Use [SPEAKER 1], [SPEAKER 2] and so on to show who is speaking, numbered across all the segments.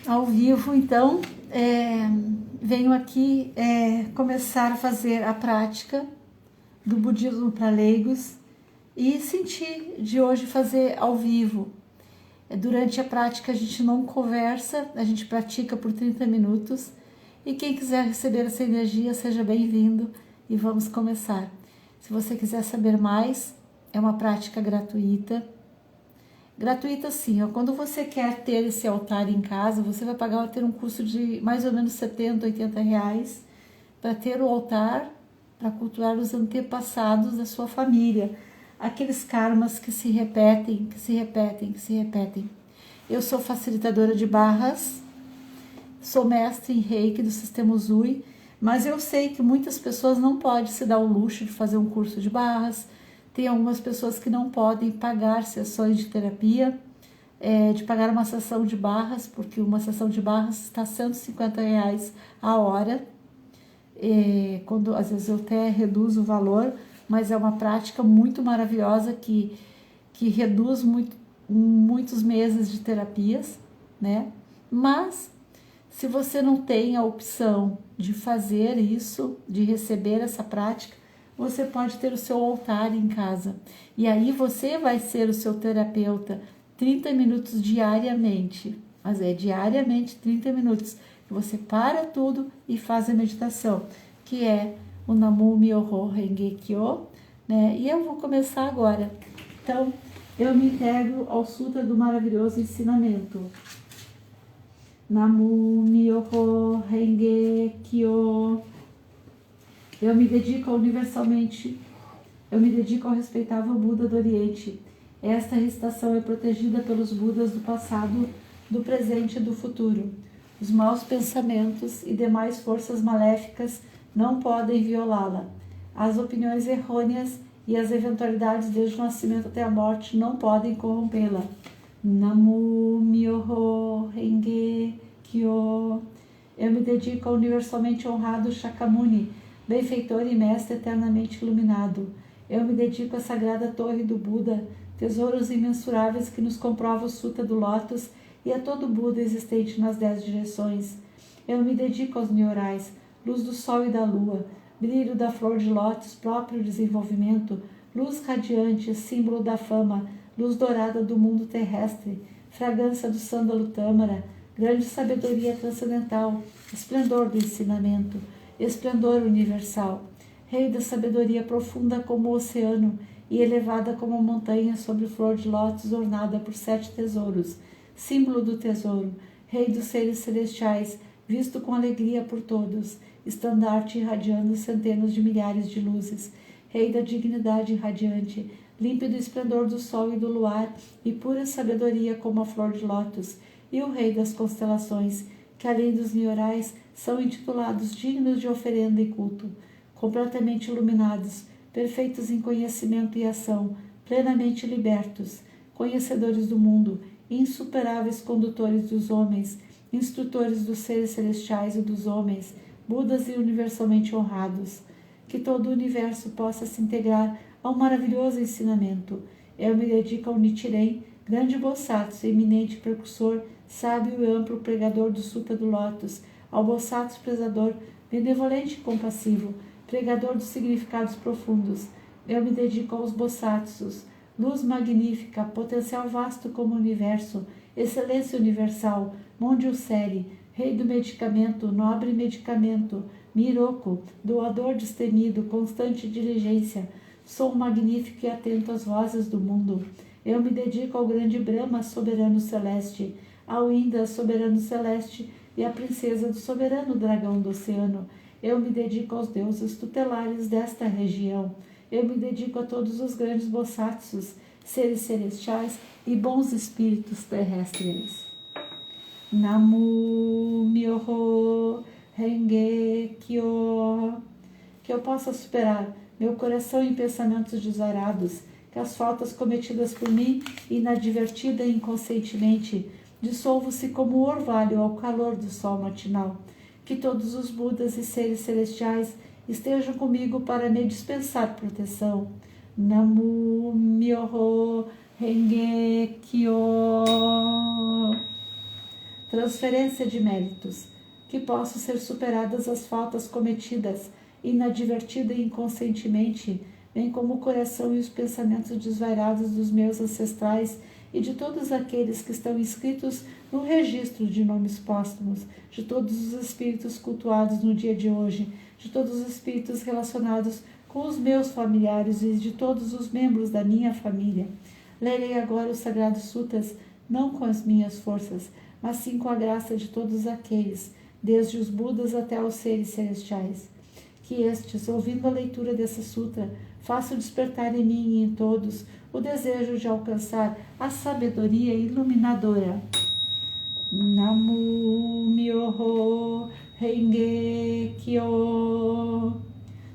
[SPEAKER 1] ao vivo, então, venho aqui começar a fazer a prática do budismo para leigos e senti de hoje fazer ao vivo. Durante a prática a gente não conversa, a gente pratica por 30 minutos e quem quiser receber essa energia, seja bem-vindo e vamos começar. Se você quiser saber mais, é uma prática gratuita. Gratuita sim, quando você quer ter esse altar em casa, você vai pagar ter um custo de mais ou menos 70, 80 reais para ter o altar, para cultuar os antepassados da sua família, aqueles karmas que se repetem, que se repetem, que se repetem. Eu sou facilitadora de barras, sou mestre em Reiki do Sistema Uzui, mas eu sei que muitas pessoas não podem se dar o luxo de fazer um curso de barras. Tem algumas pessoas que não podem pagar sessões de terapia, de pagar uma sessão de barras, porque uma sessão de barras está R$150 a hora. Quando às vezes eu até reduzo o valor, mas é uma prática muito maravilhosa que reduz muitos meses de terapias, né? Mas se você não tem a opção de fazer isso, de receber essa prática, você pode ter o seu altar em casa. E aí você vai ser o seu terapeuta 30 minutos diariamente. Mas é diariamente 30 minutos. Você para tudo e faz a meditação, que é o Namu Myoho Renge Kyo, né? E eu vou começar agora. Então, eu me integro ao Sutra do Maravilhoso Ensinamento. Namu Myoho Renge Kyo. Eu me dedico ao respeitável Buda do Oriente. Esta recitação é protegida pelos Budas do passado, do presente e do futuro. Os maus pensamentos e demais forças maléficas não podem violá-la. As opiniões errôneas e as eventualidades desde o nascimento até a morte não podem corrompê-la. Namu Myoho Renge Kyo. Eu me dedico ao universalmente honrado Shakyamuni, benfeitor e mestre eternamente iluminado. Eu me dedico à sagrada torre do Buda, tesouros imensuráveis que nos comprova o Sutra do Lótus e a todo Buda existente nas 10 direções. Eu me dedico aos Nyorais, luz do sol e da lua, brilho da flor de lótus, próprio desenvolvimento, luz radiante, símbolo da fama, luz dourada do mundo terrestre, fragrância do sândalo tâmara, grande sabedoria transcendental, esplendor do ensinamento, esplendor universal, rei da sabedoria profunda como o oceano e elevada como a montanha sobre flor de lótus ornada por 7 tesouros, símbolo do tesouro, rei dos seres celestiais, visto com alegria por todos, estandarte irradiando centenas de milhares de luzes, rei da dignidade radiante, límpido esplendor do sol e do luar e pura sabedoria como a flor de lótus, e o rei das constelações, que além dos Nyorais são intitulados dignos de oferenda e culto, completamente iluminados, perfeitos em conhecimento e ação, plenamente libertos, conhecedores do mundo, insuperáveis condutores dos homens, instrutores dos seres celestiais e dos homens, Budas e universalmente honrados. Que todo o universo possa se integrar ao maravilhoso ensinamento. Eu me dedico ao Nichiren, grande Bosatsu, eminente precursor, sábio e amplo pregador do Sutra do Lótus, ao Bosatsu prezador, benevolente e compassivo, pregador dos significados profundos. Eu me dedico aos Bosatsus, luz magnífica, potencial vasto como o universo, excelência universal, Monte Useri, rei do medicamento, nobre medicamento, Miroku, doador destemido, constante diligência, sou magnífico e atento às vozes do mundo. Eu me dedico ao grande Brahma, soberano celeste, ao Indra, soberano celeste, e à princesa do soberano dragão do oceano. Eu me dedico aos deuses tutelares desta região. Eu me dedico a todos os grandes Bosatsus, seres celestiais e bons espíritos terrestres. Namu Myoho Renge Kyo. Que eu possa superar meu coração em pensamentos desvarados, que as faltas cometidas por mim, inadvertida e inconscientemente, dissolvam-se como o orvalho ao calor do sol matinal. Que todos os Budas e seres celestiais estejam comigo para me dispensar proteção. Namu Myoho Renge Kyo. transferência de méritos, que possam ser superadas as faltas cometidas inadvertida e inconscientemente, bem como o coração e os pensamentos desvairados dos meus ancestrais e de todos aqueles que estão inscritos no registro de nomes póstumos, de todos os espíritos cultuados no dia de hoje, de todos os espíritos relacionados com os meus familiares e de todos os membros da minha família. Lerei agora os Sagrados Sutras, não com as minhas forças, mas sim com a graça de todos aqueles, desde os Budas até os seres celestiais. Que estes, ouvindo a leitura dessa sutra, façam despertar em mim e em todos o desejo de alcançar a sabedoria iluminadora. Namu Myoho Renge Kyo.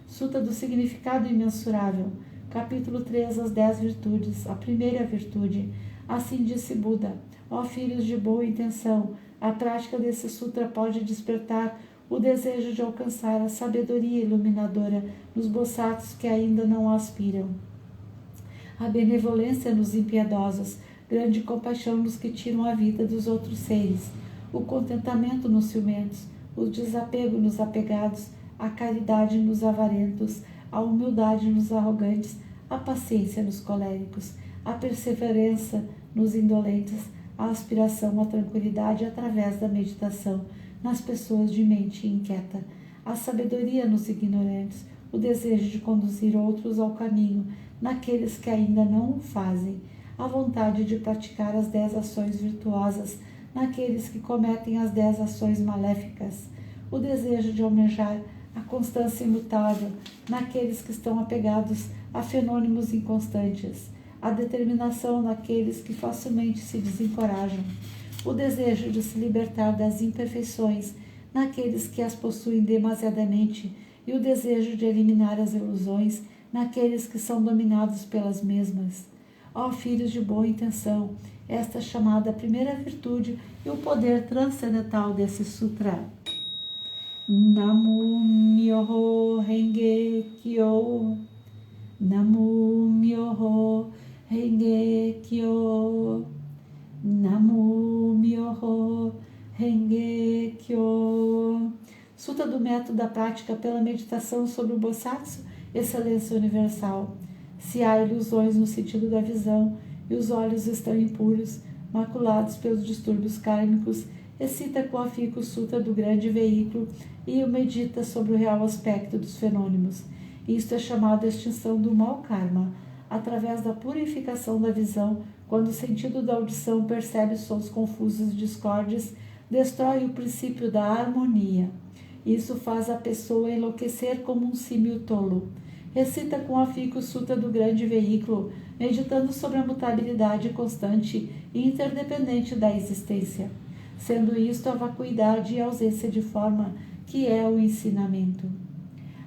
[SPEAKER 1] Sutra do significado imensurável. Capítulo 3, as 10 virtudes. A primeira virtude. Assim disse Buda: ó filhos de boa intenção, a prática desse sutra pode despertar o desejo de alcançar a sabedoria iluminadora nos bodhisattvas que ainda não aspiram. A benevolência nos impiedosos, grande compaixão nos que tiram a vida dos outros seres, o contentamento nos ciumentos, o desapego nos apegados, a caridade nos avarentos, a humildade nos arrogantes, a paciência nos coléricos, a perseverança nos indolentes, a aspiração à tranquilidade através da meditação nas pessoas de mente inquieta, a sabedoria nos ignorantes, o desejo de conduzir outros ao caminho naqueles que ainda não o fazem, a vontade de praticar as 10 ações virtuosas naqueles que cometem as 10 ações maléficas, o desejo de almejar a constância imutável naqueles que estão apegados a fenômenos inconstantes, a determinação naqueles que facilmente se desencorajam, o desejo de se libertar das imperfeições naqueles que as possuem demasiadamente e o desejo de eliminar as ilusões naqueles que são dominados pelas mesmas. Ó filhos de boa intenção, esta é chamada a primeira virtude e o poder transcendental desse sutra. Namu Myoho Renge Kyo. Namu Myoho Renge Kyo. Namu Myoho Renge Kyo. Sutra do método da prática pela meditação sobre o Bodhisattva, excelência universal. Se há ilusões no sentido da visão e os olhos estão impuros, maculados pelos distúrbios kármicos, recita com afinco o Sutra do grande veículo e o medita sobre o real aspecto dos fenômenos. Isto é chamado extinção do mau karma, através da purificação da visão, quando o sentido da audição percebe sons confusos e discordes, destrói o princípio da harmonia. Isso faz a pessoa enlouquecer como um símio tolo. Recita com afinco o Sutra do grande veículo, meditando sobre a mutabilidade constante e interdependente da existência, sendo isto a vacuidade e a ausência de forma, que é o ensinamento.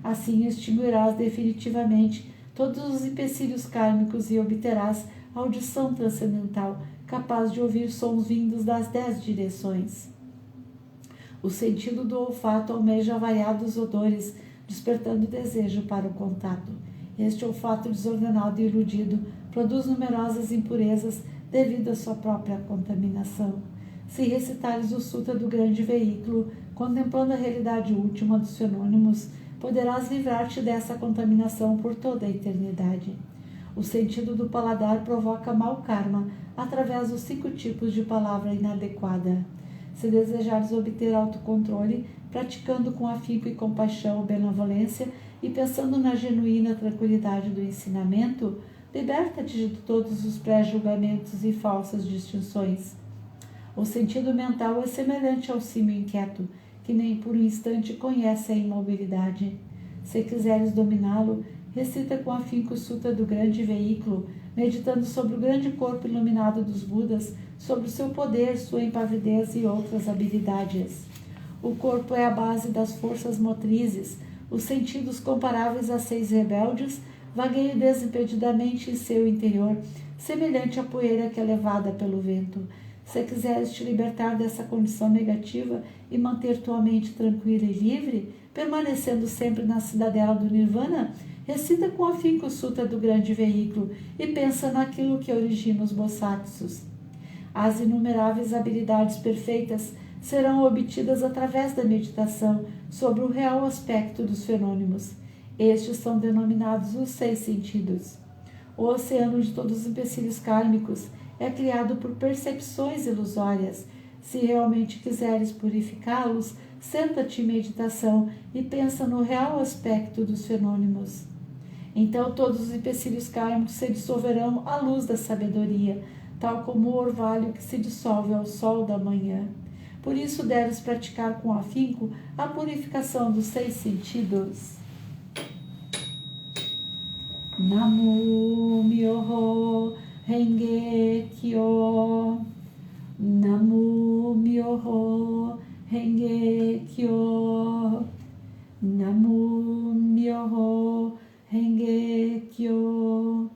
[SPEAKER 1] Assim extinguirás definitivamente todos os empecilhos kármicos e obterás a audição transcendental, capaz de ouvir sons vindos das 10 direções. O sentido do olfato almeja variados odores, despertando desejo para o contato. Este olfato desordenado e iludido produz numerosas impurezas devido à sua própria contaminação. Se recitares o Sutra do grande veículo, contemplando a realidade última dos fenômenos, poderás livrar-te dessa contaminação por toda a eternidade. O sentido do paladar provoca mau karma através dos 5 tipos de palavra inadequada. Se desejares obter autocontrole, praticando com afinco e compaixão a benevolência e pensando na genuína tranquilidade do ensinamento, liberta-te de todos os pré-julgamentos e falsas distinções. O sentido mental é semelhante ao símio inquieto, que nem por um instante conhece a imobilidade. Se quiseres dominá-lo, recita com afinco o Sutra do grande veículo, meditando sobre o grande corpo iluminado dos Budas, sobre o seu poder, sua impavidez e outras habilidades. O corpo é a base das forças motrizes, os sentidos comparáveis a 6 rebeldes vagueiam desimpedidamente em seu interior, semelhante à poeira que é levada pelo vento. Se quiseres te libertar dessa condição negativa e manter tua mente tranquila e livre, permanecendo sempre na cidadela do Nirvana, recita com afinco o Sutra do grande veículo e pensa naquilo que origina os bodhisattvas. As inumeráveis habilidades perfeitas serão obtidas através da meditação sobre o real aspecto dos fenômenos. Estes são denominados os 6 sentidos. O oceano de todos os empecilhos kármicos é criado por percepções ilusórias. Se realmente quiseres purificá-los, senta-te em meditação e pensa no real aspecto dos fenômenos. Então todos os empecilhos kármicos se dissolverão à luz da sabedoria, tal como o orvalho que se dissolve ao sol da manhã. Por isso deves praticar com afinco a purificação dos 6 sentidos. Namu Myoho Renge Kyo. Namu Myoho Renge Kyo. Namu Myoho Renge Kyo.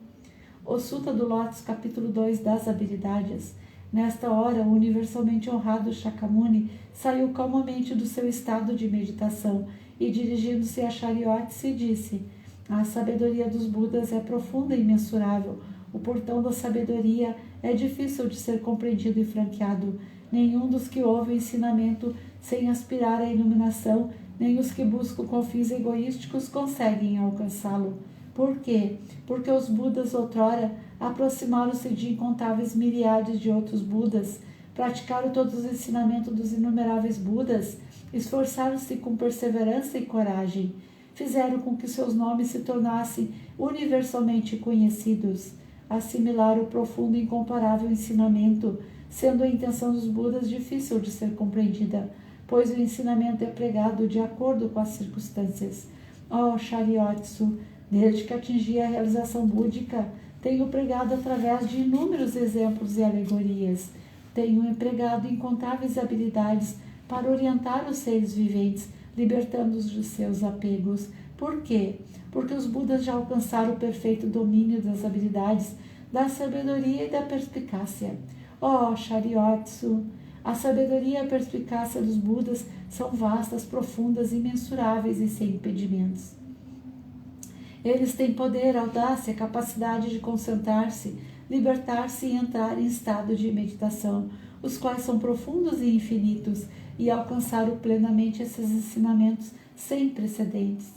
[SPEAKER 1] O Sutta do Lótus, capítulo 2 das habilidades. Nesta hora, o universalmente honrado Shakyamuni saiu calmamente do seu estado de meditação e, dirigindo-se a Chariotes, disse: a sabedoria dos Budas é profunda e imensurável. O portão da sabedoria é difícil de ser compreendido e franqueado. Nenhum dos que ouvem o ensinamento sem aspirar à iluminação, nem os que buscam com fins egoísticos conseguem alcançá-lo. Por quê? Porque os Budas outrora aproximaram-se de incontáveis miríades de outros Budas, praticaram todos os ensinamentos dos inumeráveis Budas, esforçaram-se com perseverança e coragem, fizeram com que seus nomes se tornassem universalmente conhecidos, assimilaram o profundo e incomparável ensinamento, sendo a intenção dos Budas difícil de ser compreendida, pois o ensinamento é pregado de acordo com as circunstâncias. Ó Shariotsu, desde que atingi a realização búdica, tenho pregado através de inúmeros exemplos e alegorias. Tenho empregado incontáveis habilidades para orientar os seres viventes, libertando-os de seus apegos. Por quê? Porque os Budas já alcançaram o perfeito domínio das habilidades, da sabedoria e da perspicácia. Ó Shariotsu, a sabedoria e a perspicácia dos Budas são vastas, profundas, imensuráveis e sem impedimentos. Eles têm poder, audácia, capacidade de concentrar-se, libertar-se e entrar em estado de meditação, os quais são profundos e infinitos, e alcançaram plenamente esses ensinamentos sem precedentes.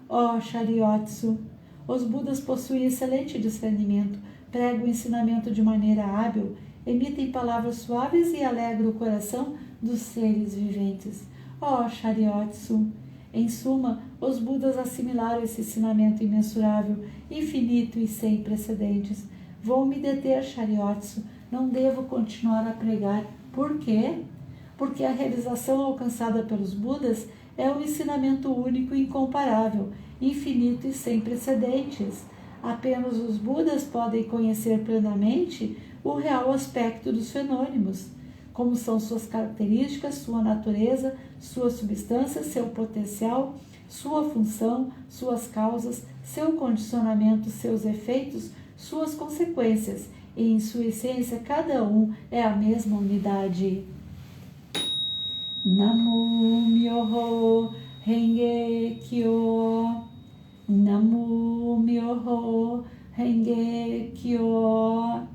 [SPEAKER 1] Ó Shariotsu, os Budas possuem excelente discernimento, pregam o ensinamento de maneira hábil, emitem palavras suaves e alegram o coração dos seres viventes. Ó Shariotsu, em suma, os Budas assimilaram esse ensinamento imensurável, infinito e sem precedentes. Vou me deter, Shariotsu, não devo continuar a pregar. Por quê? Porque a realização alcançada pelos Budas é um ensinamento único e incomparável, infinito e sem precedentes. Apenas os Budas podem conhecer plenamente o real aspecto dos fenômenos, como são suas características, sua natureza, sua substância, seu potencial, sua função, suas causas, seu condicionamento, seus efeitos, suas consequências, e em sua essência cada um é a mesma unidade. Namu Myoho Renge Kyo. Namu Myoho Renge Kyo.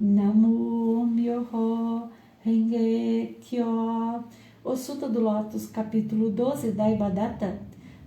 [SPEAKER 1] Namu Myoho Renge Kyo. O Sutta do Lótus, capítulo 12 da Ibadatta,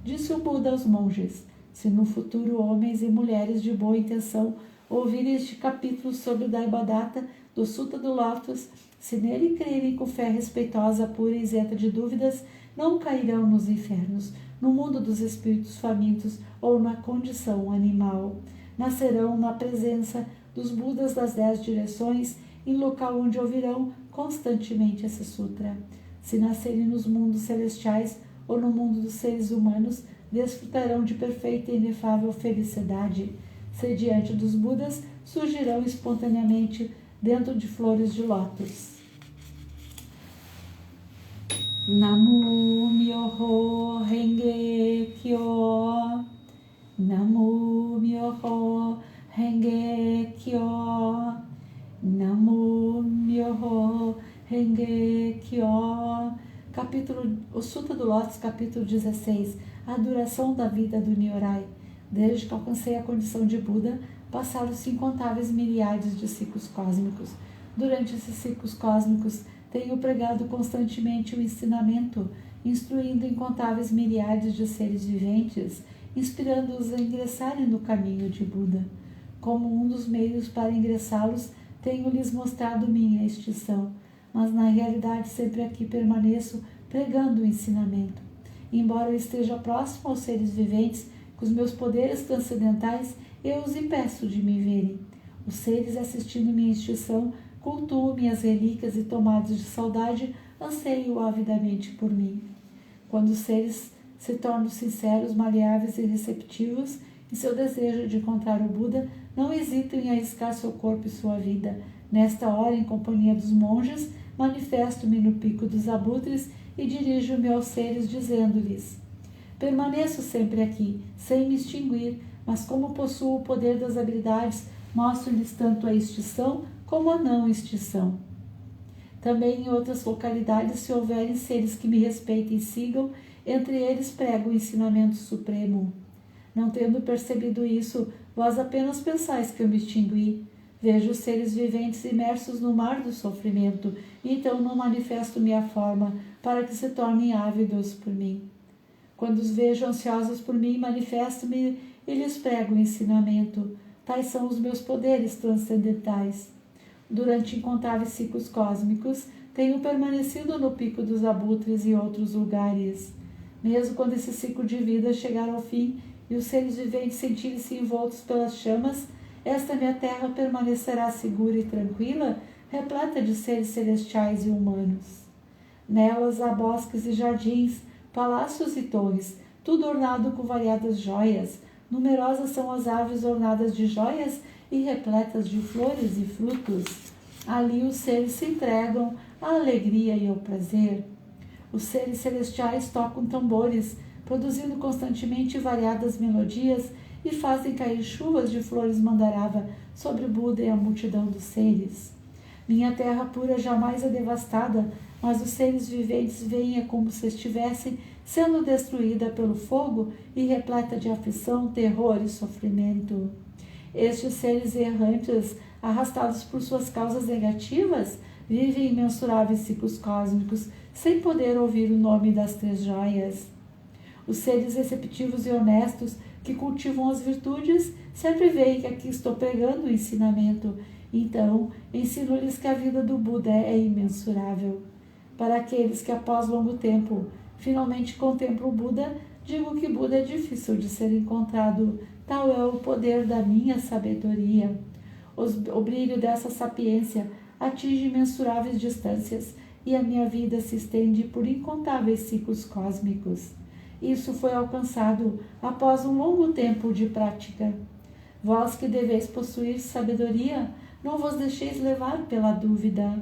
[SPEAKER 1] disse o Buda aos monges: se no futuro homens e mulheres de boa intenção ouvirem este capítulo sobre o Daibadatta do Sutta do Lótus, se nele crerem com fé respeitosa, pura e isenta de dúvidas, não cairão nos infernos, no mundo dos espíritos famintos ou na condição animal. Nascerão na presença dos Budas das 10 direções, em local onde ouvirão constantemente esse sutra. Se nascerem nos mundos celestiais ou no mundo dos seres humanos, desfrutarão de perfeita e inefável felicidade. Se diante dos Budas, surgirão espontaneamente dentro de flores de lótus. Namu Myoho Renge Kyo. Namu Myoho Renge Kyo. Namu Myoho Renge Kyo. O Sutta do Lótus, capítulo 16. A duração da vida do Nyorai. Desde que alcancei a condição de Buda, passaram-se incontáveis miríades de ciclos cósmicos. Durante esses ciclos cósmicos, tenho pregado constantemente o ensinamento, instruindo incontáveis milhares de seres viventes, inspirando-os a ingressarem no caminho de Buda. Como um dos meios para ingressá-los, tenho-lhes mostrado minha extinção, mas na realidade sempre aqui permaneço pregando o ensinamento. Embora eu esteja próximo aos seres viventes, com os meus poderes transcendentais, eu os impeço de me verem. Os seres assistindo minha extinção cultuam minhas relíquias e, tomados de saudade, anseiam avidamente por mim. Quando os seres se tornam sinceros, maleáveis e receptivos em seu desejo de encontrar o Buda, não hesitam em arriscar seu corpo e sua vida. Nesta hora, em companhia dos monges, manifesto-me no pico dos abutres e dirijo-me aos seres, dizendo-lhes: permaneço sempre aqui, sem me extinguir, mas como possuo o poder das habilidades, mostro-lhes tanto a extinção como a não extinção. Também em outras localidades, se houverem seres que me respeitem e sigam, entre eles prego o ensinamento supremo. Não tendo percebido isso, vós apenas pensais que eu me extingui. Vejo os seres viventes imersos no mar do sofrimento, e então não manifesto minha forma, para que se tornem ávidos por mim. Quando os vejo ansiosos por mim, manifesto-me e lhes prego o ensinamento. Tais são os meus poderes transcendentais. Durante incontáveis ciclos cósmicos, tenho permanecido no pico dos abutres e outros lugares. Mesmo quando esse ciclo de vida chegar ao fim e os seres viventes sentirem-se envoltos pelas chamas, esta minha terra permanecerá segura e tranquila, repleta de seres celestiais e humanos. Nelas há bosques e jardins, palácios e torres, tudo ornado com variadas joias. Numerosas são as árvores ornadas de joias e repletas de flores e frutos. Ali os seres se entregam à alegria e ao prazer. Os seres celestiais tocam tambores, produzindo constantemente variadas melodias, e fazem cair chuvas de flores mandarava sobre Buda e a multidão dos seres. Minha terra pura jamais é devastada, mas os seres viventes veem-a como se estivessem sendo destruída pelo fogo e repleta de aflição, terror e sofrimento. Estes seres errantes, arrastados por suas causas negativas, vivem em imensuráveis ciclos cósmicos, sem poder ouvir o nome das três joias. Os seres receptivos e honestos, que cultivam as virtudes, sempre veem que aqui estou pregando o ensinamento. Então, ensino-lhes que a vida do Buda é imensurável. Para aqueles que, após longo tempo, finalmente contemplam o Buda, digo que Buda é difícil de ser encontrado. Tal é o poder da minha sabedoria. O brilho dessa sapiência atinge imensuráveis distâncias, e a minha vida se estende por incontáveis ciclos cósmicos. Isso foi alcançado após um longo tempo de prática. Vós que deveis possuir sabedoria, não vos deixeis levar pela dúvida.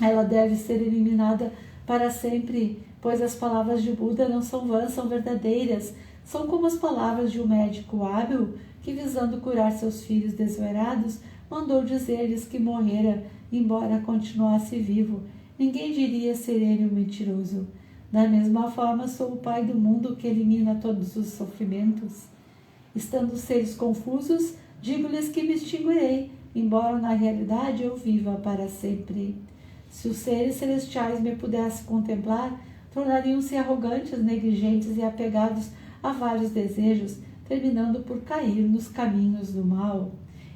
[SPEAKER 1] Ela deve ser eliminada para sempre, pois as palavras de Buda não são vãs, são verdadeiras. São como as palavras de um médico hábil que, visando curar seus filhos desvairados, mandou dizer-lhes que morrera, embora continuasse vivo. Ninguém diria ser ele um mentiroso. Da mesma forma, sou o Pai do mundo que elimina todos os sofrimentos. Estando os seres confusos, digo-lhes que me extinguirei, embora na realidade eu viva para sempre. Se os seres celestiais me pudessem contemplar, tornariam-se arrogantes, negligentes e apegados a vários desejos, terminando por cair nos caminhos do mal.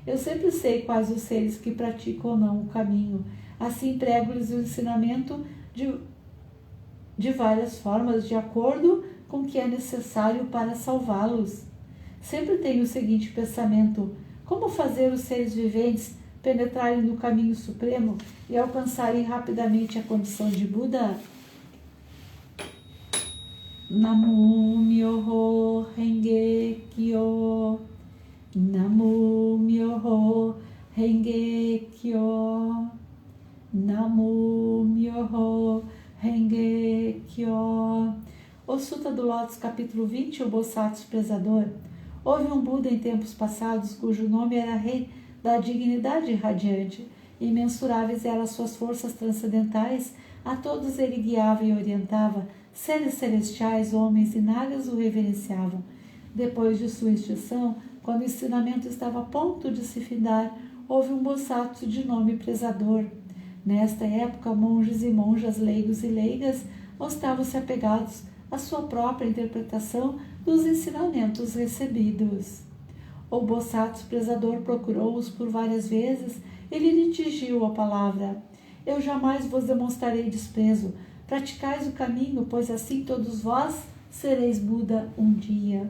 [SPEAKER 1] Eu sempre sei quais os seres que praticam ou não o caminho. Assim prego-lhes o ensinamento de várias formas, de acordo com o que é necessário para salvá-los. Sempre tenho o seguinte pensamento: como fazer os seres viventes penetrarem no caminho supremo e alcançarem rapidamente a condição de Buda? Namo Myoho Renge Kyo. Namo Myoho Renge Kyo. Namo Myoho Renge Kyo. O Sutta do Lótus, capítulo 20, o Bosatsu Prezador. Houve um Buda em tempos passados, cujo nome era Rei da Dignidade Radiante. Imensuráveis eram as suas forças transcendentais, a todos ele guiava e orientava. Seres celestiais, homens e nagas o reverenciavam. Depois de sua extinção, quando o ensinamento estava a ponto de se findar, houve um Bosatsu de nome Prezador. Nesta época, monges e monjas leigos e leigas mostravam-se apegados à sua própria interpretação dos ensinamentos recebidos. O Bosatsu Prezador procurou-os por várias vezes e lhe dirigiu a palavra: Eu jamais vos demonstrarei desprezo. Praticais o caminho, pois assim todos vós sereis Buda um dia.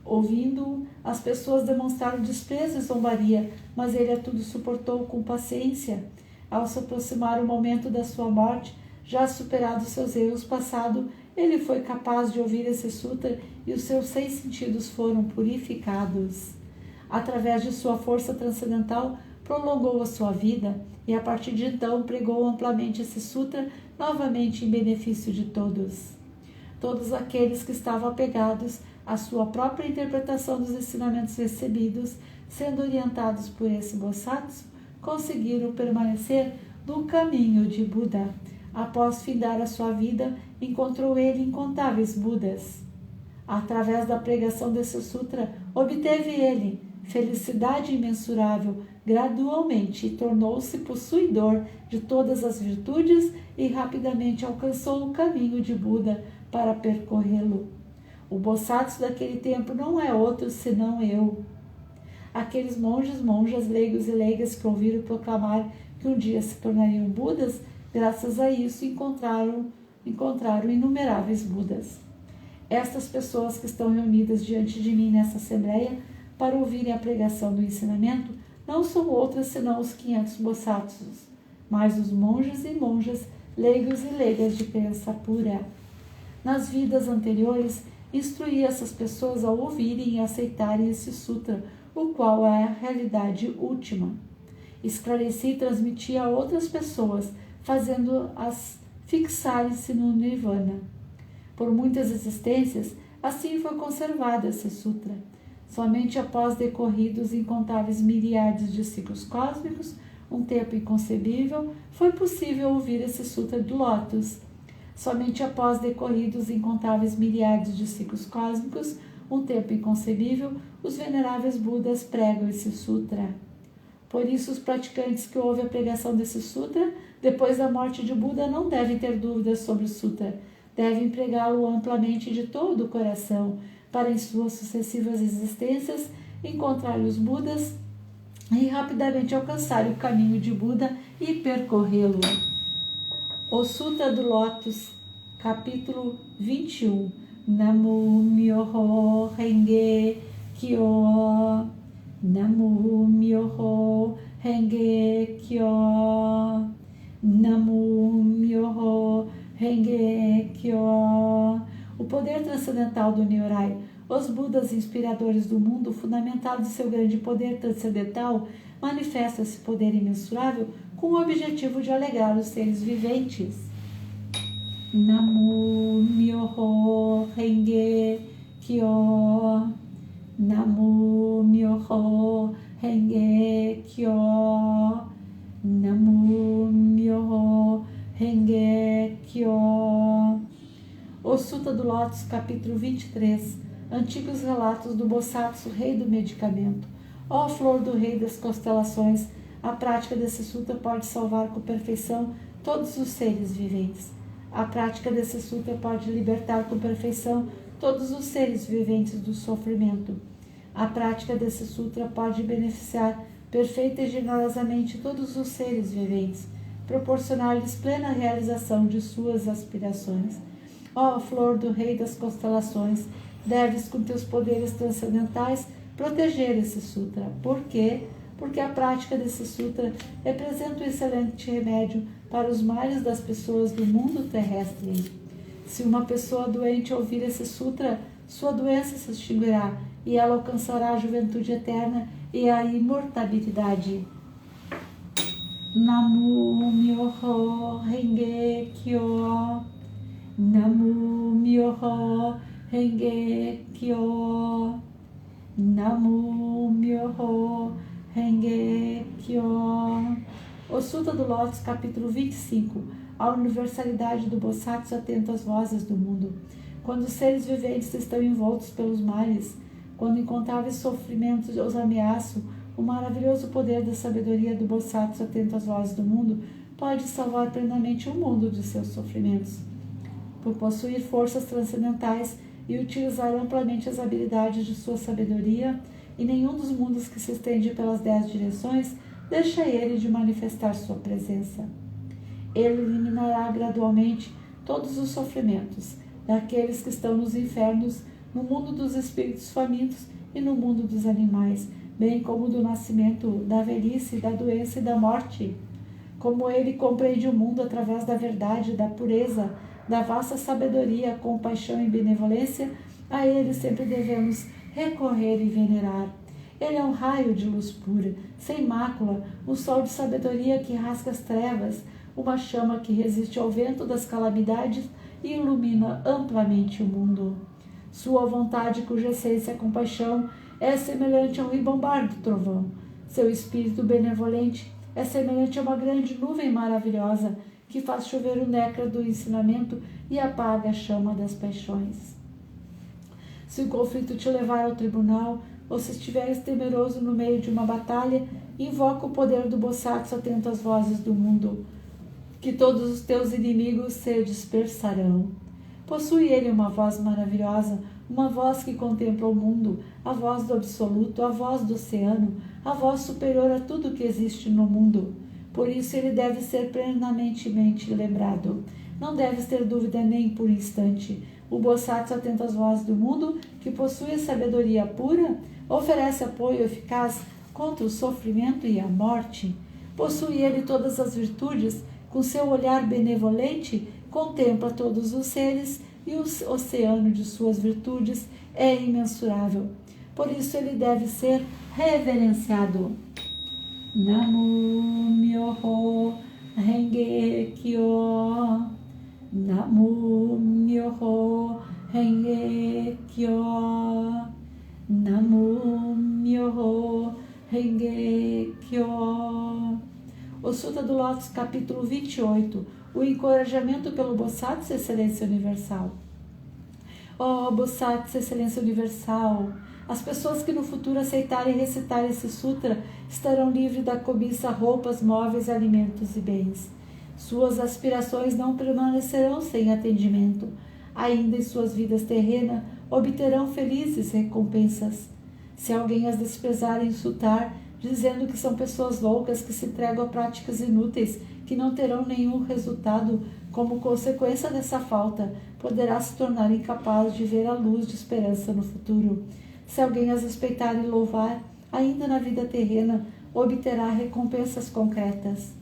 [SPEAKER 1] Ouvindo-o, as pessoas demonstraram desprezo e zombaria, mas ele a tudo suportou com paciência. Ao se aproximar o momento da sua morte, já superado seus erros passados, ele foi capaz de ouvir esse sutra e os seus 6 sentidos foram purificados. Através de sua força transcendental, prolongou a sua vida e, a partir de então, pregou amplamente esse sutra novamente em benefício de todos. Todos aqueles que estavam apegados à sua própria interpretação dos ensinamentos recebidos, sendo orientados por esse Bosatsu, conseguiram permanecer no caminho de Buda. Após findar a sua vida, encontrou ele incontáveis Budas. Através da pregação desse sutra, obteve ele felicidade imensurável gradualmente e tornou-se possuidor de todas as virtudes e rapidamente alcançou o caminho de Buda para percorrê-lo. O Bosatsu daquele tempo não é outro senão eu. Aqueles monges, monjas, leigos e leigas que ouviram proclamar que um dia se tornariam Budas, graças a isso encontraram inumeráveis Budas. Estas pessoas que estão reunidas diante de mim nessa assembleia para ouvirem a pregação do ensinamento não são outras senão os 500 Bosatsus, mas os monges e monjas, leigos e leigas de crença pura. Nas vidas anteriores, instruí essas pessoas a ouvirem e aceitarem esse sutra, o qual é a realidade última. Esclareci e transmiti a outras pessoas, fazendo-as fixarem-se no Nirvana. Por muitas existências, assim foi conservado esse sutra. Somente após decorridos incontáveis milhares de ciclos cósmicos, um tempo inconcebível, foi possível ouvir esse sutra do Lótus. Somente após decorridos incontáveis milhares de ciclos cósmicos, um tempo inconcebível, os veneráveis Budas pregam esse sutra. Por isso, os praticantes que ouvem a pregação desse sutra, depois da morte de Buda, não devem ter dúvidas sobre o sutra. Devem pregá-lo amplamente de todo o coração, para em suas sucessivas existências encontrar os Budas e rapidamente alcançar o caminho de Buda e percorrê-lo. O Sutra do Lótus, capítulo 21. Namo Myoho Renge Kyo. Namo Myoho Renge Kyo. Namo Myoho Renge Kyo. O poder transcendental do Nyorai. Os Budas inspiradores do mundo, fundamentados em seu grande poder transcendental, manifestam esse poder imensurável com o objetivo de alegrar os seres viventes. Namo Myoho Renge Kyo. Namo Myoho Renge Kyo. Namo Myoho Renge Kyo. O Sutra do Lótus, capítulo 23. Antigos relatos do Bosatsu, rei do medicamento. Ó flor do rei das constelações, a prática desse sutra pode salvar com perfeição todos os seres viventes. A prática desse sutra pode libertar com perfeição todos os seres viventes do sofrimento. A prática desse sutra pode beneficiar perfeita e generosamente todos os seres viventes, proporcionar-lhes plena realização de suas aspirações. Ó flor do rei das constelações, deves com teus poderes transcendentais proteger esse sutra. Por quê? Porque a prática desse sutra representa um excelente remédio para os males das pessoas do mundo terrestre. Se uma pessoa doente ouvir esse sutra, sua doença se extinguirá e ela alcançará a juventude eterna e a imortalidade. Namo Myoho Renge Kyo. Namo Myoho Renge Kyo. Namo Myoho Renge Kyo. O Sutra do Lótus, capítulo 25. A universalidade do Bosatsu atento às vozes do mundo. Quando os seres viventes estão envoltos pelos males, quando incontáveis sofrimentos os ameaçam, O maravilhoso poder da sabedoria do Bossatsua, atento às vozes do mundo, pode salvar plenamente o mundo de seus sofrimentos. Por possuir forças transcendentais e utilizar amplamente as habilidades de sua sabedoria, e nenhum dos mundos que se estende pelas 10 direções deixa ele de manifestar sua presença. Ele eliminará gradualmente todos os sofrimentos daqueles que estão nos infernos, no mundo dos espíritos famintos e no mundo dos animais, bem como do nascimento, da velhice, da doença e da morte. Como ele compreende o mundo através da verdade, da pureza, da vasta sabedoria, compaixão e benevolência, a ele sempre devemos recorrer e venerar. Ele é um raio de luz pura, sem mácula, um sol de sabedoria que rasga as trevas, uma chama que resiste ao vento das calamidades e ilumina amplamente o mundo. Sua vontade, cuja essência é compaixão, é semelhante ao ribombar do trovão. Seu espírito benevolente é semelhante a uma grande nuvem maravilhosa que faz chover o néctar do ensinamento e apaga a chama das paixões. Se o conflito te levar ao tribunal, ou se estiveres temeroso no meio de uma batalha, invoca o poder do Bossatsua atento às vozes do mundo, que todos os teus inimigos se dispersarão. Possui ele uma voz maravilhosa, uma voz que contempla o mundo, a voz do absoluto, a voz do oceano, a voz superior a tudo que existe no mundo. Por isso ele deve ser plenamente lembrado. Não deves ter dúvida nem por instante. O Bossatsua, atento às vozes do mundo, que possui a sabedoria pura, oferece apoio eficaz contra o sofrimento e a morte. Possui ele todas as virtudes, com seu olhar benevolente, contempla todos os seres e o oceano de suas virtudes é imensurável. Por isso ele deve ser reverenciado. Namu Myoho Renge Kyo. Namu Myoho Renge Kyo. Namu Myoho Renge Kyo. O Sutta do Lótus, capítulo 28. O encorajamento pelo Bossatsua, Excelência Universal. Ó Bossatsua, Excelência Universal, as pessoas que no futuro aceitarem recitar esse sutra estarão livres da cobiça, roupas, móveis, alimentos e bens. Suas aspirações não permanecerão sem atendimento. Ainda em suas vidas terrenas obterão felizes recompensas. Se alguém as desprezar e insultar, dizendo que são pessoas loucas que se entregam a práticas inúteis, que não terão nenhum resultado, como consequência dessa falta, poderá se tornar incapaz de ver a luz de esperança no futuro. Se alguém as respeitar e louvar, ainda na vida terrena, obterá recompensas concretas.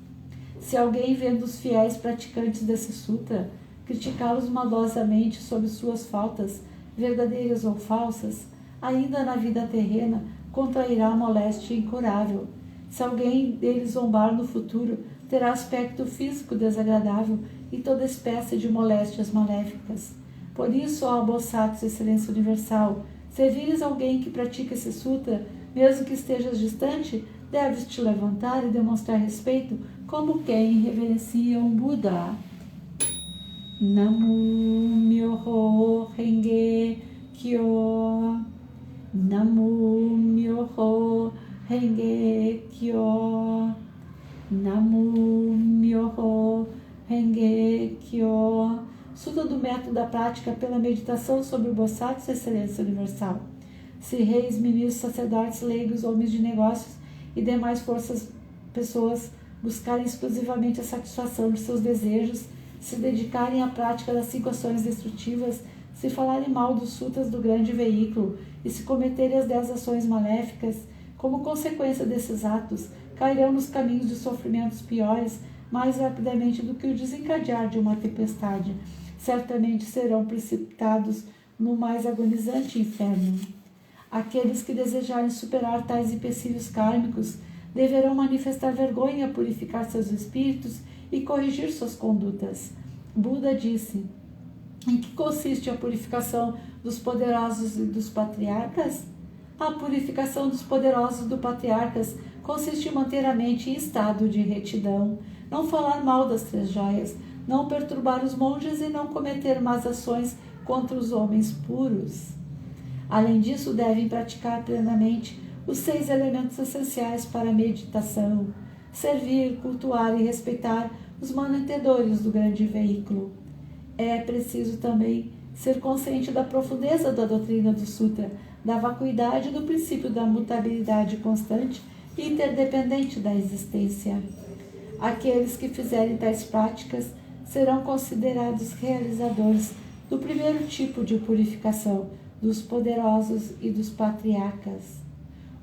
[SPEAKER 1] Se alguém, vendo os fiéis praticantes desse sutra, criticá-los maldosamente sobre suas faltas, verdadeiras ou falsas, ainda na vida terrena, contrairá moléstia incurável. Se alguém deles zombar no futuro, terá aspecto físico desagradável e toda espécie de moléstias maléficas. Por isso, ó Bossatsua, Excelência Universal, se vires alguém que pratica esse sutra, mesmo que estejas distante, deves te levantar e demonstrar respeito como quem reverencia um Buda. Namu Myoho Renge Kyo. Namu Myoho Renge Kyo. Namu Myoho Renge Kyo. Sutra do método da prática pela meditação sobre o Bossatsua, Excelência Universal. Se reis, ministros, sacerdotes, leigos, homens de negócios e demais pessoas buscarem exclusivamente a satisfação de seus desejos, se dedicarem à prática das 5 ações destrutivas, se falarem mal dos sutras do grande veículo e se cometerem as 10 ações maléficas, como consequência desses atos, cairão nos caminhos de sofrimentos piores mais rapidamente do que o desencadear de uma tempestade. Certamente serão precipitados no mais agonizante inferno. Aqueles que desejarem superar tais empecilhos kármicos deverão manifestar vergonha, purificar seus espíritos e corrigir suas condutas. Buda disse: em que consiste a purificação dos poderosos e dos patriarcas? A purificação dos poderosos e dos patriarcas consiste em manter a mente em estado de retidão, não falar mal das 3 joias, não perturbar os monges e não cometer más ações contra os homens puros. Além disso, devem praticar plenamente os 6 elementos essenciais para a meditação: servir, cultuar e respeitar os mantenedores do grande veículo. É preciso também ser consciente da profundeza da doutrina do Sutra, da vacuidade do princípio da mutabilidade constante e interdependente da existência. Aqueles que fizerem tais práticas serão considerados realizadores do primeiro tipo de purificação, dos poderosos e dos patriarcas.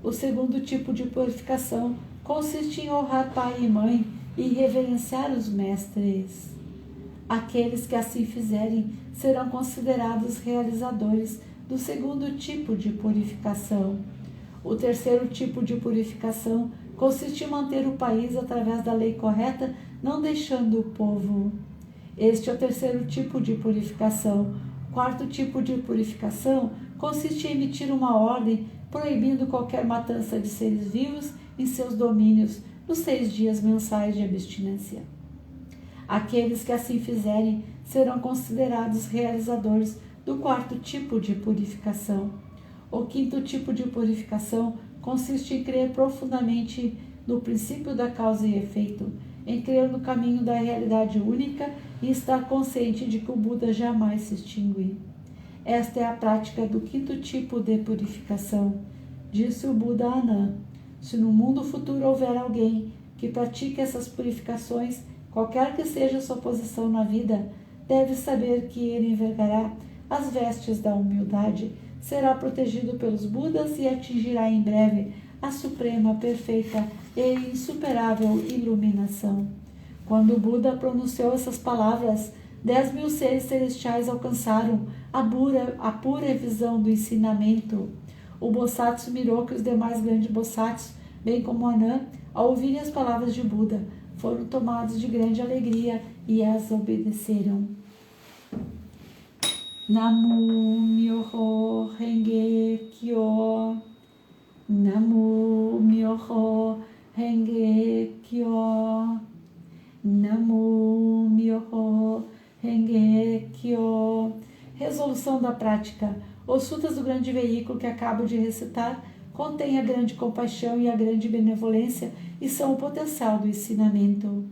[SPEAKER 1] O segundo tipo de purificação consiste em honrar pai e mãe e reverenciar os mestres. Aqueles que assim fizerem serão considerados realizadores do segundo tipo de purificação. O terceiro tipo de purificação consiste em manter o país através da lei correta, não deixando o povo. Este é o terceiro tipo de purificação. O quarto tipo de purificação consiste em emitir uma ordem proibindo qualquer matança de seres vivos em seus domínios nos 6 dias mensais de abstinência. Aqueles que assim fizerem serão considerados realizadores do quarto tipo de purificação. O quinto tipo de purificação consiste em crer profundamente no princípio da causa e efeito, em crer no caminho da realidade única e estar consciente de que o Buda jamais se extingue. Esta é a prática do quinto tipo de purificação. Disse o Buda a Anã: se no mundo futuro houver alguém que pratique essas purificações, qualquer que seja sua posição na vida, deve saber que ele envergará as vestes da humildade, será protegido pelos Budas e atingirá em breve a suprema, perfeita e insuperável iluminação. Quando o Buda pronunciou essas palavras, 10.000 seres celestiais alcançaram a pura visão do ensinamento. O Bosatsu Miroku e os demais grandes Bosatsus, bem como Anã, ao ouvirem as palavras de Buda, foram tomados de grande alegria e as obedeceram. Namu Myoho Renge Kyo. Namu Myoho Renge Kyo. Namu Myoho Renge Kyo. Resolução da prática. Os sutras do grande veículo que acabo de recitar contêm a grande compaixão e a grande benevolência e são o potencial do ensinamento.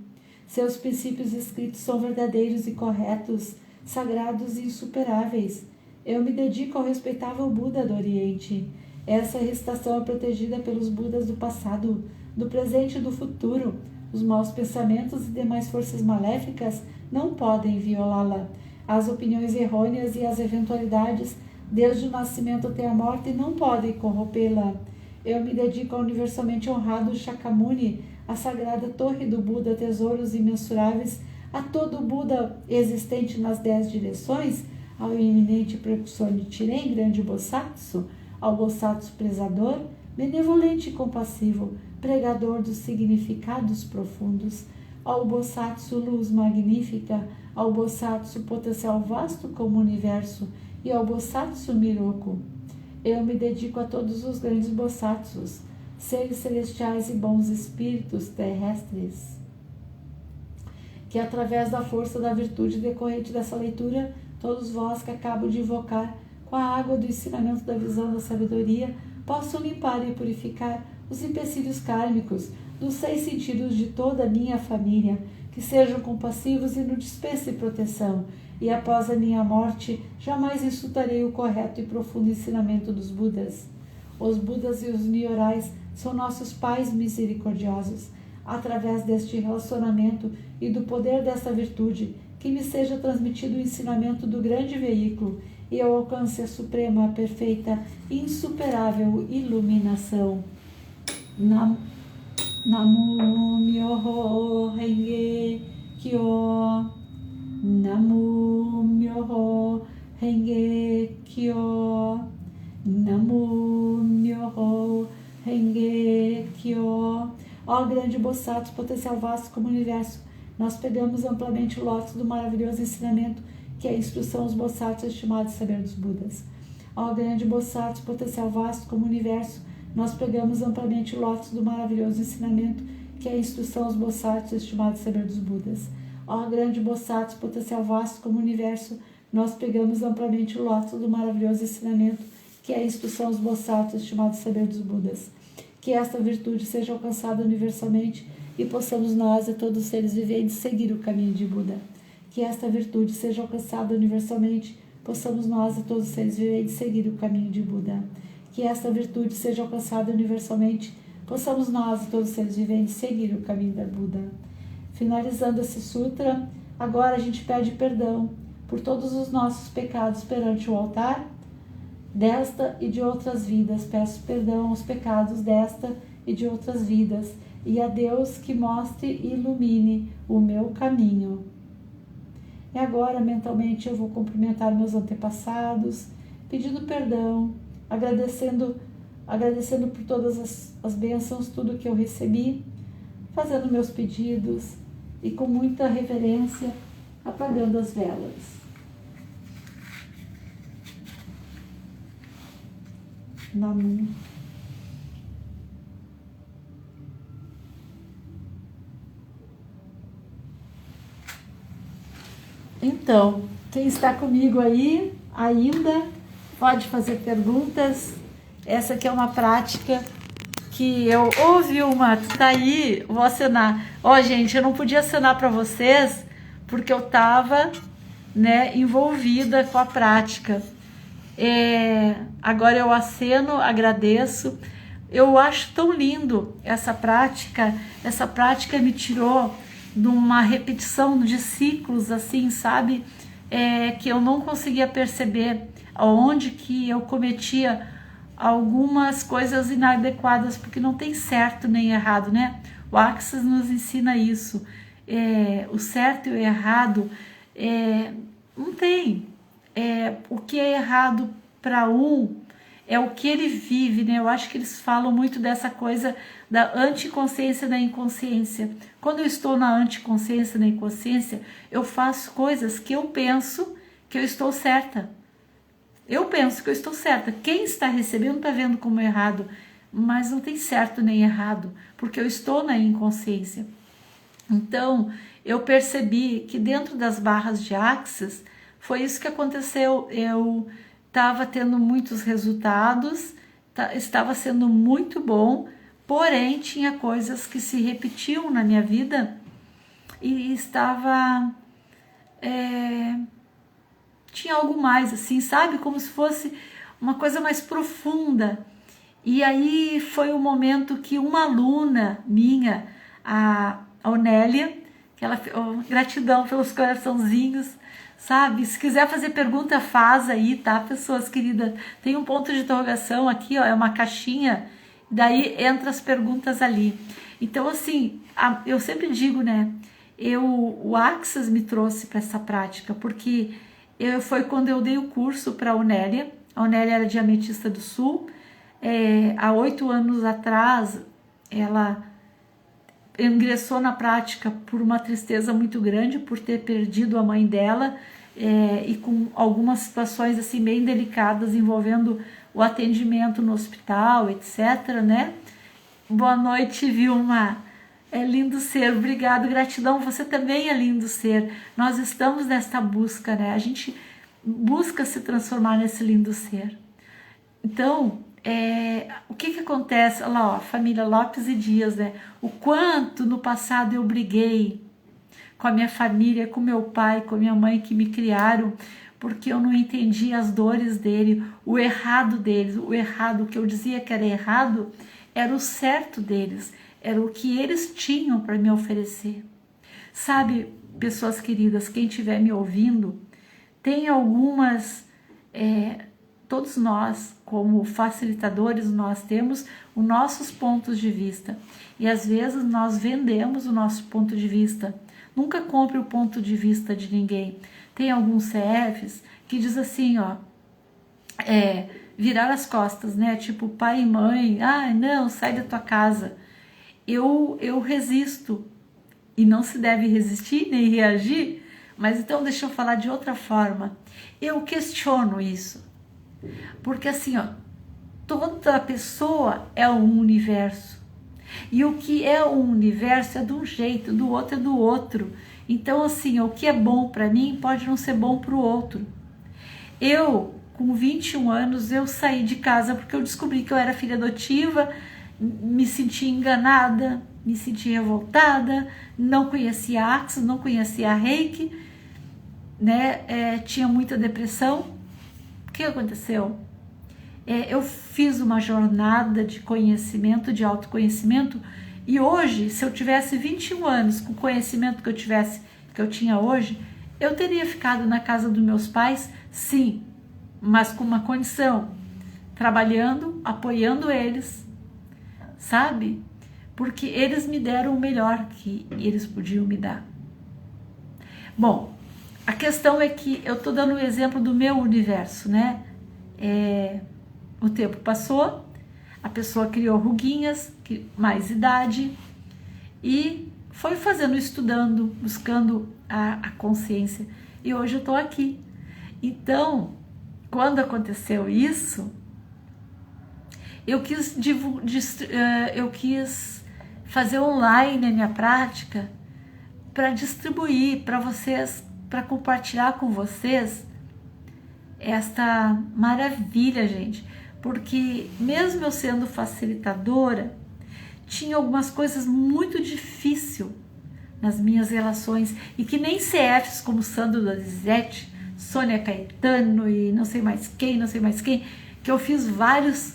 [SPEAKER 1] Seus princípios escritos são verdadeiros e corretos, sagrados e insuperáveis. Eu me dedico ao respeitável Buda do Oriente. Essa recitação é protegida pelos Budas do passado, do presente e do futuro. Os maus pensamentos e demais forças maléficas não podem violá-la. As opiniões errôneas e as eventualidades, desde o nascimento até a morte, não podem corrompê-la. Eu me dedico ao universalmente honrado Shakyamuni, a sagrada torre do Buda, tesouros imensuráveis, a todo Buda existente nas 10 direções, ao eminente precursor Nichiren, grande Bosatsu, ao Bosatsu prezador, benevolente e compassivo, pregador dos significados profundos, ao Bosatsu luz magnífica, ao Bosatsu potencial vasto como o universo e ao Bosatsu Miroku. Eu me dedico a todos os grandes Bosatsus, seres celestiais e bons espíritos terrestres, que através da força da virtude decorrente dessa leitura, todos vós que acabo de invocar, com a água do ensinamento da visão da sabedoria, possam limpar e purificar os empecilhos kármicos dos 6 sentidos de toda a minha família, que sejam compassivos e nos dispensem proteção, e após a minha morte, jamais insultarei o correto e profundo ensinamento dos Budas. Os Budas e os Nyorais são nossos pais misericordiosos. Através deste relacionamento e do poder desta virtude, que me seja transmitido o ensinamento do grande veículo e eu alcance a suprema, perfeita e insuperável iluminação. Namu Myoho Renge Kyo. Namu Myoho Renge Kyo. Namu Myoho Renge Kyo. Ó grande Bosatsu, potencial vasto como o universo, nós pegamos amplamente o lótus do maravilhoso ensinamento que é a instrução aos Bosatsus estimados saber dos Budas. Ó grande Bosatsu, potencial vasto como o universo, nós pegamos amplamente o lótus do maravilhoso ensinamento que é a instrução aos Bosatsus estimados saber dos Budas. Ó grande Bosatsu, potencial vasto como o universo, nós pegamos amplamente o lótus do maravilhoso ensinamento que é a instrução aos Bosatsus estimados saber dos Budas. que esta virtude seja alcançada universalmente e possamos nós e todos os seres viventes seguir o caminho de Buda. Que esta virtude seja alcançada universalmente, possamos nós e todos os seres viventes seguir o caminho de Buda. Que esta virtude seja alcançada universalmente, possamos nós e todos os seres viventes seguir o caminho da Buda. Finalizando esse sutra, agora a gente pede perdão por todos os nossos pecados perante o altar desta e de outras vidas. Peço perdão aos pecados desta e de outras vidas, e a Deus que mostre e ilumine o meu caminho. E agora, mentalmente, eu vou cumprimentar meus antepassados, pedindo perdão, agradecendo por todas as bênçãos, tudo que eu recebi, fazendo meus pedidos e com muita reverência, apagando as velas. Namu. Então, quem está comigo aí ainda pode fazer perguntas. Essa aqui é uma prática que eu ouvi uma, tá aí, vou acenar. Ó, gente, eu não podia acenar para vocês porque eu tava, né, envolvida com a prática. Agora eu aceno, agradeço. Eu acho tão lindo essa prática. Essa prática me tirou de uma repetição de ciclos, assim, sabe? Que eu não conseguia perceber aonde que eu cometia algumas coisas inadequadas, porque não tem certo nem errado, né? O Axis nos ensina isso. O certo e o errado não tem. O que é errado para um é o que ele vive, né? Eu acho que eles falam muito dessa coisa da anticonsciência, da inconsciência. Quando eu estou na anticonsciência, na inconsciência, eu faço coisas que eu penso que eu estou certa. Eu penso que eu estou certa. Quem está recebendo está vendo como errado, mas não tem certo nem errado, porque eu estou na inconsciência. Então, eu percebi que dentro das barras de Axis, foi isso que aconteceu. Eu estava tendo muitos resultados, estava sendo muito bom, porém tinha coisas que se repetiam na minha vida e estava... tinha algo mais, assim, sabe? Como se fosse uma coisa mais profunda. E aí foi o momento que uma aluna minha, a Onélia, que ela... gratidão pelos coraçãozinhos, sabe? Se quiser fazer pergunta, faz aí, tá, pessoas queridas? Tem um ponto de interrogação aqui, ó, é uma caixinha, daí entra as perguntas ali. Então, assim, eu sempre digo, né, o Axis me trouxe para essa prática, porque foi quando eu dei o curso para a Onélia era de Ametista do Sul, há 8 anos atrás, ela ingressou na prática por uma tristeza muito grande, por ter perdido a mãe dela, e com algumas situações assim bem delicadas envolvendo o atendimento no hospital, etc, né? Boa noite, Vilma. É lindo ser, obrigado, gratidão, você também é lindo ser. Nós estamos nesta busca, né? A gente busca se transformar nesse lindo ser. Então, o que acontece? Olha lá, ó, família Lopes e Dias, né? O quanto no passado eu briguei com a minha família, com meu pai, com a minha mãe que me criaram, porque eu não entendi as dores dele, o errado deles, o errado, o que eu dizia que era errado, era o certo deles, era o que eles tinham para me oferecer. Sabe, pessoas queridas, quem estiver me ouvindo, tem algumas... todos nós, como facilitadores, nós temos os nossos pontos de vista. E às vezes nós vendemos o nosso ponto de vista. Nunca compre o ponto de vista de ninguém. Tem alguns CFs que diz assim, ó, virar as costas, né? Tipo pai e mãe, não, sai da tua casa. Eu resisto. E não se deve resistir nem reagir, mas então deixa eu falar de outra forma. Eu questiono isso. Porque assim, ó, toda pessoa é um universo. E o que é um universo é de um jeito, do outro é do outro. Então assim, o que é bom para mim pode não ser bom para o outro. Eu, com 21 anos, eu saí de casa porque eu descobri que eu era filha adotiva me senti enganada, me senti revoltada, não conhecia Axis, não conhecia Reiki, né? Tinha muita depressão. O que aconteceu? Eu fiz uma jornada de conhecimento, de autoconhecimento, e hoje, se eu tivesse 21 anos com o conhecimento que eu tinha hoje, eu teria ficado na casa dos meus pais, sim, mas com uma condição, trabalhando, apoiando eles, sabe? Porque eles me deram o melhor que eles podiam me dar. Bom, a questão é que eu tô dando o exemplo do meu universo, né? O tempo passou, a pessoa criou ruguinhas, mais idade, e foi fazendo, estudando, buscando a consciência. E hoje eu tô aqui. Então, quando aconteceu isso, eu quis fazer online a minha prática para distribuir para vocês, para compartilhar com vocês esta maravilha, gente. Porque mesmo eu sendo facilitadora, tinha algumas coisas muito difíceis nas minhas relações, e que nem CFs como Sandro Donizete, Sônia Caetano e não sei mais quem, que eu fiz vários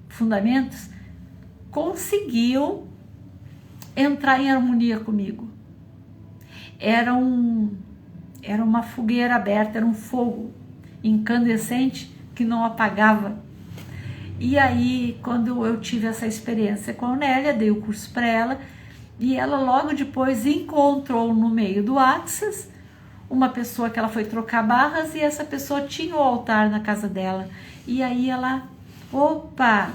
[SPEAKER 1] fundamentos, conseguiam entrar em harmonia comigo. Era uma fogueira aberta, era um fogo incandescente que não apagava. E aí, quando eu tive essa experiência com a Nélia, dei o curso para ela, e ela logo depois encontrou no meio do Axis uma pessoa que ela foi trocar barras, e essa pessoa tinha o altar na casa dela. E aí ela, opa,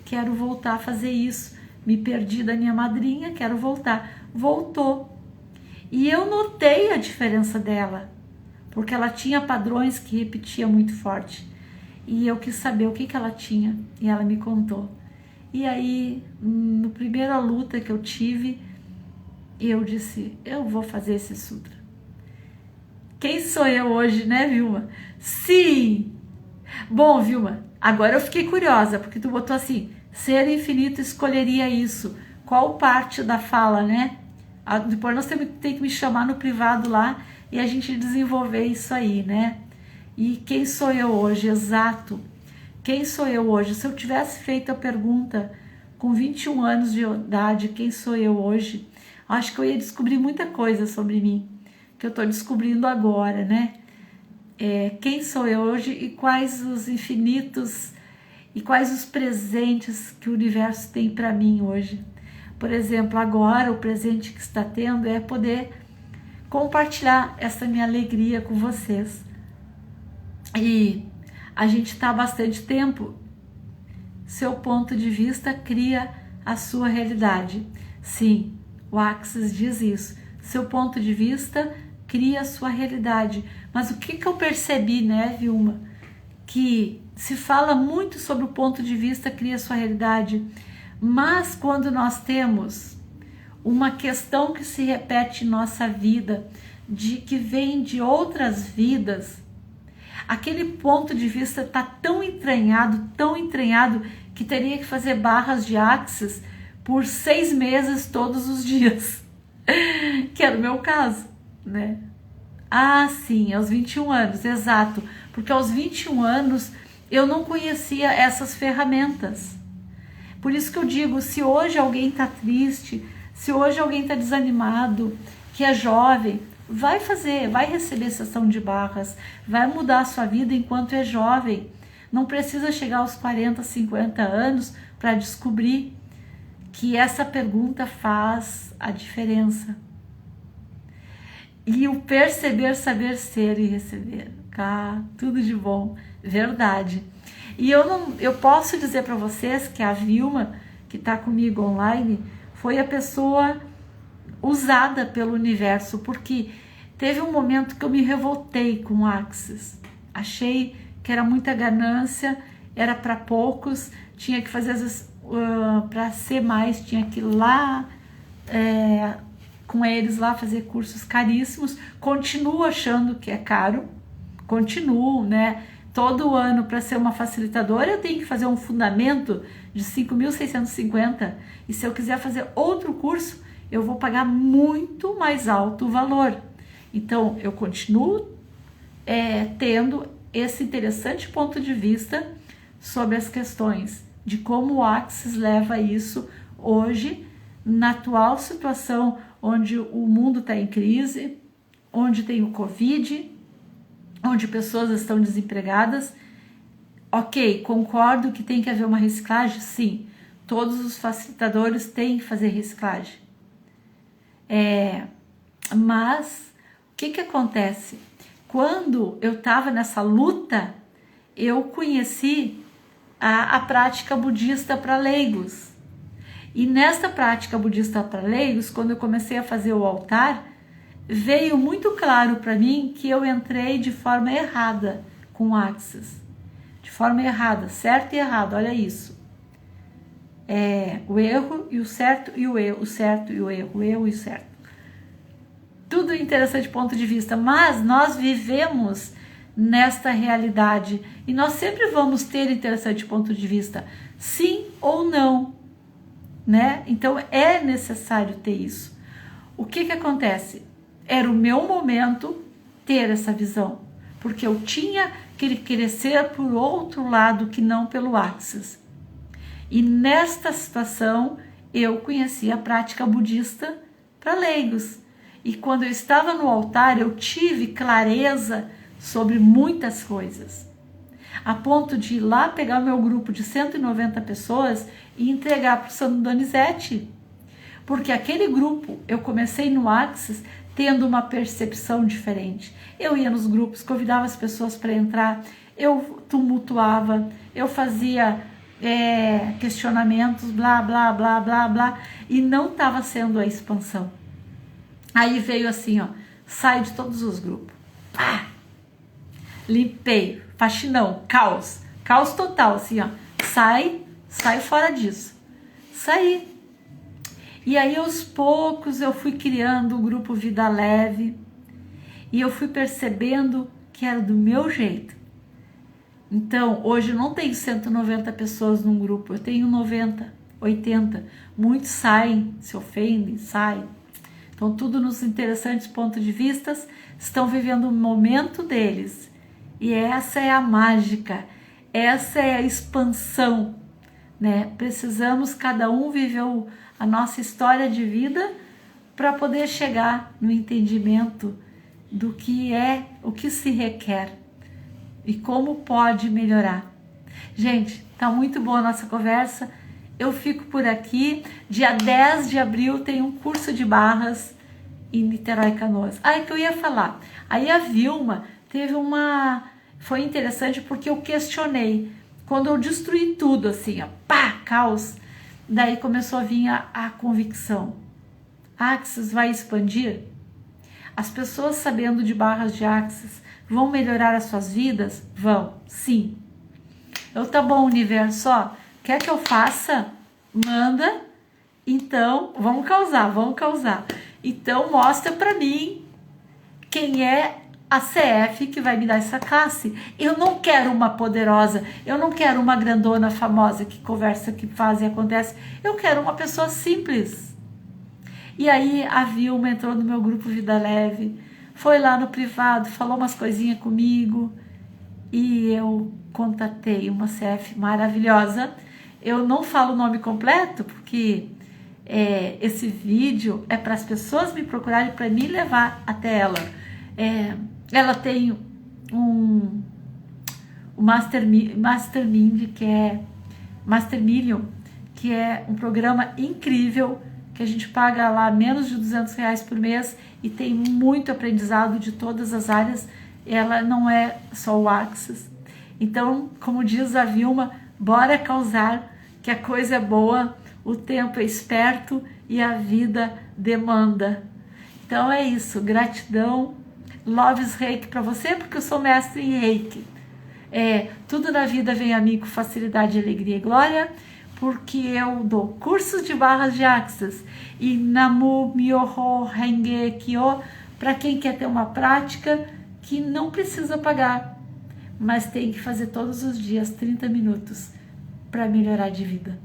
[SPEAKER 1] quero voltar a fazer isso, me perdi da minha madrinha, quero voltar. Voltou. E eu notei a diferença dela, porque ela tinha padrões que repetia muito forte. E eu quis saber o que ela tinha, e ela me contou. E aí, na primeira luta que eu tive, eu disse, eu vou fazer esse sutra. Quem sou eu hoje, né, Vilma? Sim! Bom, Vilma, agora eu fiquei curiosa, porque tu botou assim, ser infinito escolheria isso. Qual parte da fala, né? Depois nós temos que me chamar no privado lá e a gente desenvolver isso aí, né? E quem sou eu hoje? Exato. Quem sou eu hoje? Se eu tivesse feito a pergunta com 21 anos de idade, quem sou eu hoje? Acho que eu ia descobrir muita coisa sobre mim, que eu estou descobrindo agora, né? Quem sou eu hoje e quais os infinitos e quais os presentes que o universo tem para mim hoje. Por exemplo, agora o presente que está tendo é poder compartilhar essa minha alegria com vocês. E a gente está há bastante tempo. Seu ponto de vista cria a sua realidade. Sim, o Axis diz isso. Seu ponto de vista cria a sua realidade. Mas o que eu percebi, né, Vilma? Que se fala muito sobre o ponto de vista cria a sua realidade. Mas quando nós temos uma questão que se repete em nossa vida, que vem de outras vidas, aquele ponto de vista está tão entranhado, que teria que fazer barras de Axis por 6 meses todos os dias, que era o meu caso, né? Ah, sim, aos 21 anos, exato, porque aos 21 anos eu não conhecia essas ferramentas. Por isso que eu digo, se hoje alguém está triste, se hoje alguém está desanimado, que é jovem, vai receber sessão de barras, vai mudar a sua vida enquanto é jovem. Não precisa chegar aos 40, 50 anos para descobrir que essa pergunta faz a diferença. E o perceber, saber ser e receber. Tudo de bom, verdade. E eu posso dizer para vocês que a Vilma, que está comigo online, foi a pessoa usada pelo universo, porque teve um momento que eu me revoltei com o Axis. Achei que era muita ganância, era para poucos, tinha que fazer, às vezes, para ser mais, tinha que ir lá com eles lá fazer cursos caríssimos. Continuo achando que é caro, continuo, né? todo ano para ser uma facilitadora eu tenho que fazer um fundamento de 5.650 e se eu quiser fazer outro curso eu vou pagar muito mais alto o valor. Então eu continuo tendo esse interessante ponto de vista sobre as questões de como o Axis leva isso hoje na atual situação onde o mundo está em crise, onde tem o Covid, onde pessoas estão desempregadas. Ok, concordo que tem que haver uma reciclagem, sim. Todos os facilitadores têm que fazer reciclagem. Mas o que acontece? Quando eu estava nessa luta, eu conheci a prática budista para leigos. E nessa prática budista para leigos, quando eu comecei a fazer o altar, veio muito claro para mim que eu entrei de forma errada com o Axis. De forma errada, certo e errado, olha isso. O erro e o certo e o erro, o certo e o erro, o erro e o certo. Tudo interessante ponto de vista, mas nós vivemos nesta realidade e nós sempre vamos ter interessante ponto de vista, sim ou não, né? Então é necessário ter isso. O que acontece? Era o meu momento ter essa visão, porque eu tinha que crescer por outro lado que não pelo Axis. E nesta situação eu conheci a prática budista para leigos. E quando eu estava no altar, eu tive clareza sobre muitas coisas. A ponto de ir lá pegar meu grupo de 190 pessoas e entregar para o Santo Donizete. Porque aquele grupo, eu comecei no Axis tendo uma percepção diferente. Eu ia nos grupos, convidava as pessoas para entrar, eu tumultuava, eu fazia questionamentos, blá, blá, blá, blá, blá, e não estava sendo a expansão. Aí veio assim, ó, sai de todos os grupos. Pá! Limpei, faxinão, caos total, assim, ó, sai fora disso. Saí. E aí aos poucos eu fui criando o grupo Vida Leve e eu fui percebendo que era do meu jeito. Então, hoje eu não tenho 190 pessoas num grupo, eu tenho 90, 80. Muitos saem, se ofendem, saem. Então, tudo nos interessantes pontos de vista, estão vivendo o momento deles. E essa é a mágica, essa é a expansão, né? Precisamos cada um viver a nossa história de vida para poder chegar no entendimento do que é, o que se requer e como pode melhorar. Gente, tá muito boa a nossa conversa. Eu fico por aqui. Dia 10 de abril tem um curso de barras em Niterói, Canoas. Aí que eu ia falar. Aí a Vilma teve foi interessante porque eu questionei. Quando eu destruí tudo, assim, ó, pá, caos, daí começou a vir a convicção. Axis vai expandir? As pessoas sabendo de barras de Axis vão melhorar as suas vidas? Vão, sim. Tá bom, universo, ó, quer que eu faça? Manda. Então, vamos causar. Então, mostra pra mim quem é a CF que vai me dar essa classe. Eu não quero uma poderosa, eu não quero uma grandona famosa que conversa, que faz e acontece. Eu quero uma pessoa simples. E aí a Vilma entrou no meu grupo Vida Leve, foi lá no privado, falou umas coisinhas comigo e eu contatei uma CF maravilhosa. Eu não falo o nome completo porque esse vídeo é para as pessoas me procurarem para me levar até ela. Ela tem um Master Million, que é um programa incrível, que a gente paga lá menos de R$200 por mês e tem muito aprendizado de todas as áreas. Ela não é só o Axis. Então, como diz a Vilma, bora causar, que a coisa é boa, o tempo é esperto e a vida demanda. Então é isso, gratidão, loves reiki para você, porque eu sou mestre em reiki. Tudo na vida vem a mim com facilidade, alegria e glória, porque eu dou cursos de barras de Axis e Namu Myoho Renge Kyo para quem quer ter uma prática que não precisa pagar. mas tem que fazer todos os dias 30 minutos para melhorar de vida.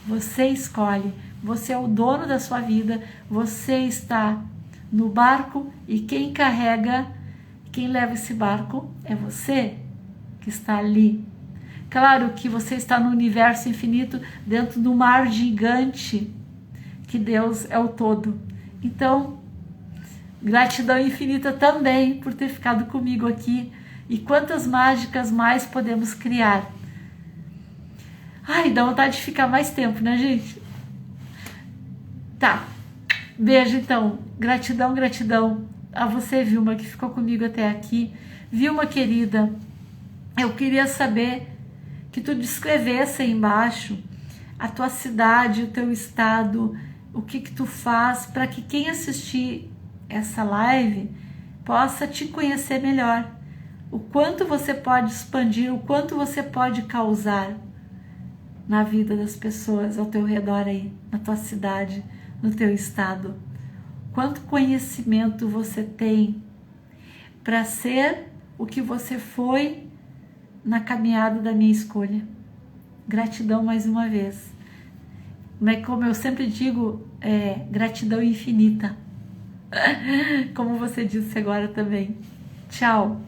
[SPEAKER 1] Você escolhe, você é o dono da sua vida, você está no barco e quem carrega, quem leva esse barco é você que está ali. Claro que você está no universo infinito, dentro do mar gigante, que Deus é o todo. Então, gratidão infinita também por ter ficado comigo aqui. E quantas mágicas mais podemos criar. Ai, dá vontade de ficar mais tempo, né, gente? Tá. Beijo, então. Gratidão, gratidão a você, Vilma, que ficou comigo até aqui. Vilma, querida, eu queria saber que tu descrevesse aí embaixo a tua cidade, o teu estado, o que tu faz, para que quem assistir essa live possa te conhecer melhor. O quanto você pode expandir, o quanto você pode causar na vida das pessoas ao teu redor aí, na tua cidade, no teu estado. Quanto conhecimento você tem para ser o que você foi na caminhada da minha escolha. Gratidão mais uma vez. Mas como eu sempre digo, gratidão infinita. Como você disse agora também. Tchau.